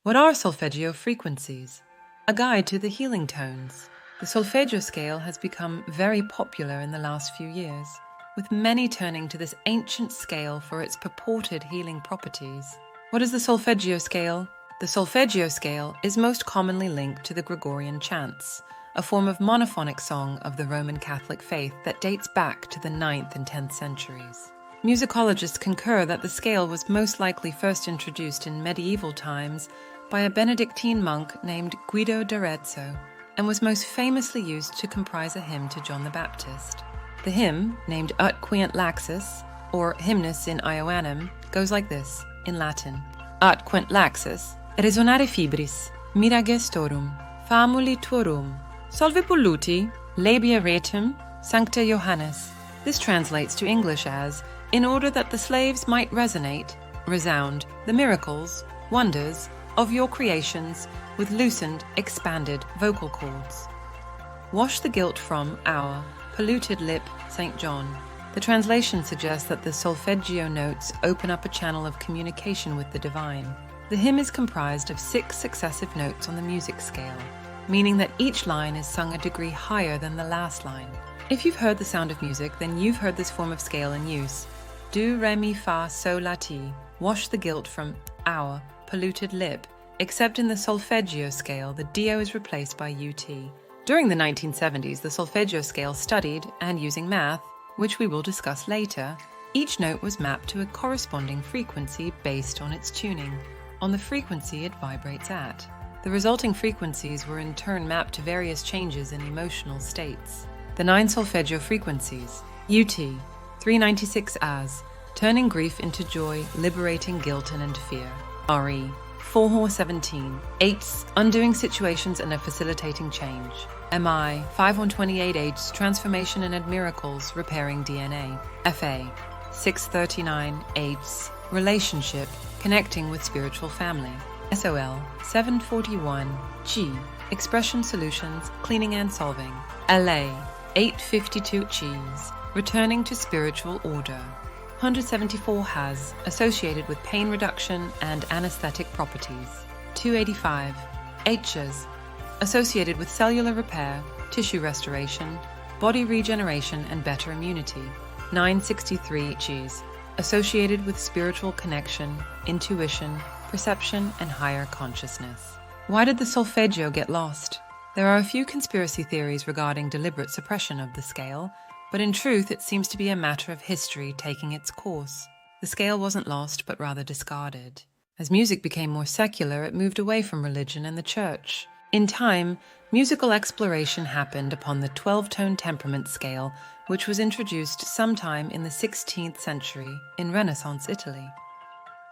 What are solfeggio frequencies? A guide to the healing tones. The solfeggio scale has become very popular in the last few years, with many turning to this ancient scale for its purported healing properties. What is the solfeggio scale? The solfeggio scale is most commonly linked to the Gregorian Chants, a form of monophonic song of the Roman Catholic faith that dates back to the 9th and 10th centuries. Musicologists concur that the scale was most likely first introduced in medieval times by a Benedictine monk named Guido d'Arezzo, and was most famously used to comprise a hymn to John the Baptist. The hymn, named Ut queant laxis, or hymnus in Ioannum, goes like this, in Latin. Ut queant laxis, resonare fibris, mira gestorum, famuli tuorum, solve polluti, labia retum, sancta Johannes. This translates to English as, in order that the slaves might resonate, resound, the miracles, wonders, of your creations with loosened, expanded vocal cords. Wash the guilt from our polluted lip, St. John. The translation suggests that the solfeggio notes open up a channel of communication with the divine. The hymn is comprised of 6 successive notes on the music scale, meaning that each line is sung a degree higher than the last line. If you've heard the sound of music, then you've heard this form of scale in use. Do, re, mi, fa, sol, la, ti. Wash the guilt from our polluted lip, except in the solfeggio scale, the dio is replaced by ut. During the 1970s, the solfeggio scale studied, and using math, which we will discuss later, each note was mapped to a corresponding frequency based on its tuning, on the frequency it vibrates at. The resulting frequencies were in turn mapped to various changes in emotional states. The 9 solfeggio frequencies: ut, 396 as, turning grief into joy, liberating guilt and fear. Re, 417, 8s, undoing situations and facilitating change. Mi, 5128 8s, transformation and miracles, repairing DNA. Fa, 639 8s, relationship, connecting with spiritual family. Sol, 741 G, expression solutions, cleaning and solving. La, 852 Gs, returning to spiritual order. 174 has, associated with pain reduction and anesthetic properties. 285 H's, associated with cellular repair, tissue restoration, body regeneration and better immunity. 963 G's, associated with spiritual connection, intuition, perception and higher consciousness. Why did the solfeggio get lost? There are a few conspiracy theories regarding deliberate suppression of the scale, but in truth it seems to be a matter of history taking its course. The scale wasn't lost, but rather discarded. As music became more secular, it moved away from religion and the church. In time, musical exploration happened upon the 12-tone temperament scale, which was introduced sometime in the 16th century in Renaissance Italy.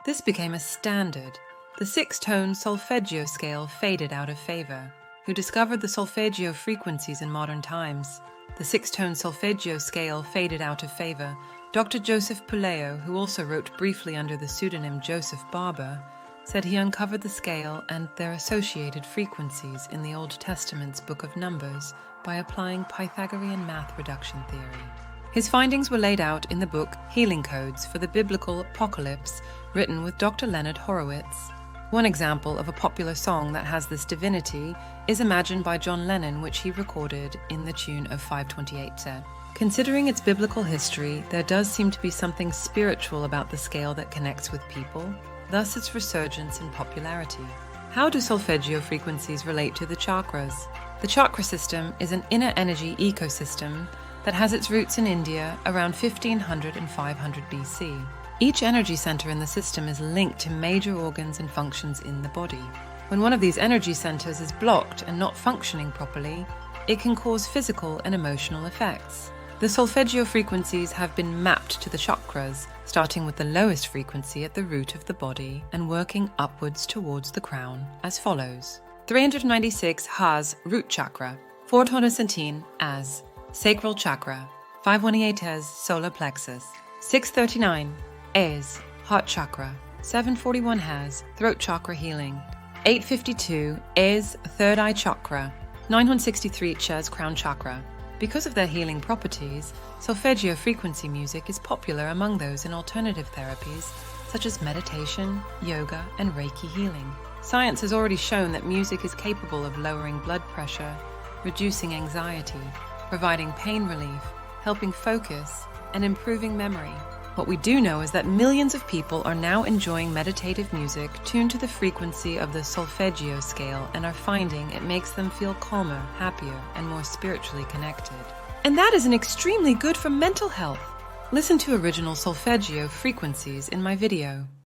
This became a standard. The 6-tone solfeggio scale faded out of favor. Who discovered the solfeggio frequencies in modern times? The 6-tone solfeggio scale faded out of favor. Dr. Joseph Puleo, who also wrote briefly under the pseudonym Joseph Barber, said he uncovered the scale and their associated frequencies in the Old Testament's Book of Numbers by applying Pythagorean math reduction theory. His findings were laid out in the book Healing Codes for the Biblical Apocalypse, written with Dr. Leonard Horowitz. One example of a popular song that has this divinity is Imagined by John Lennon, which he recorded in the tune of 528 set. Considering its biblical history, there does seem to be something spiritual about the scale that connects with people, thus its resurgence in popularity. How do solfeggio frequencies relate to the chakras? The chakra system is an inner energy ecosystem that has its roots in India around 1500 and 500 BC. Each energy center in the system is linked to major organs and functions in the body. When one of these energy centers is blocked and not functioning properly, it can cause physical and emotional effects. The solfeggio frequencies have been mapped to the chakras, starting with the lowest frequency at the root of the body and working upwards towards the crown, as follows. 396 has root chakra, 417 as sacral chakra, 518 as solar plexus, 639 is heart chakra, 741 has throat chakra healing, 852 is third eye chakra, 963 has crown chakra. Because of their healing properties, solfeggio frequency music is popular among those in alternative therapies such as meditation, yoga, and Reiki healing. Science has already shown that music is capable of lowering blood pressure, reducing anxiety, providing pain relief, helping focus, and improving memory. What we do know is that millions of people are now enjoying meditative music tuned to the frequency of the Solfeggio scale and are finding it makes them feel calmer, happier, and more spiritually connected. And that is extremely good for mental health. Listen to original Solfeggio frequencies in my video.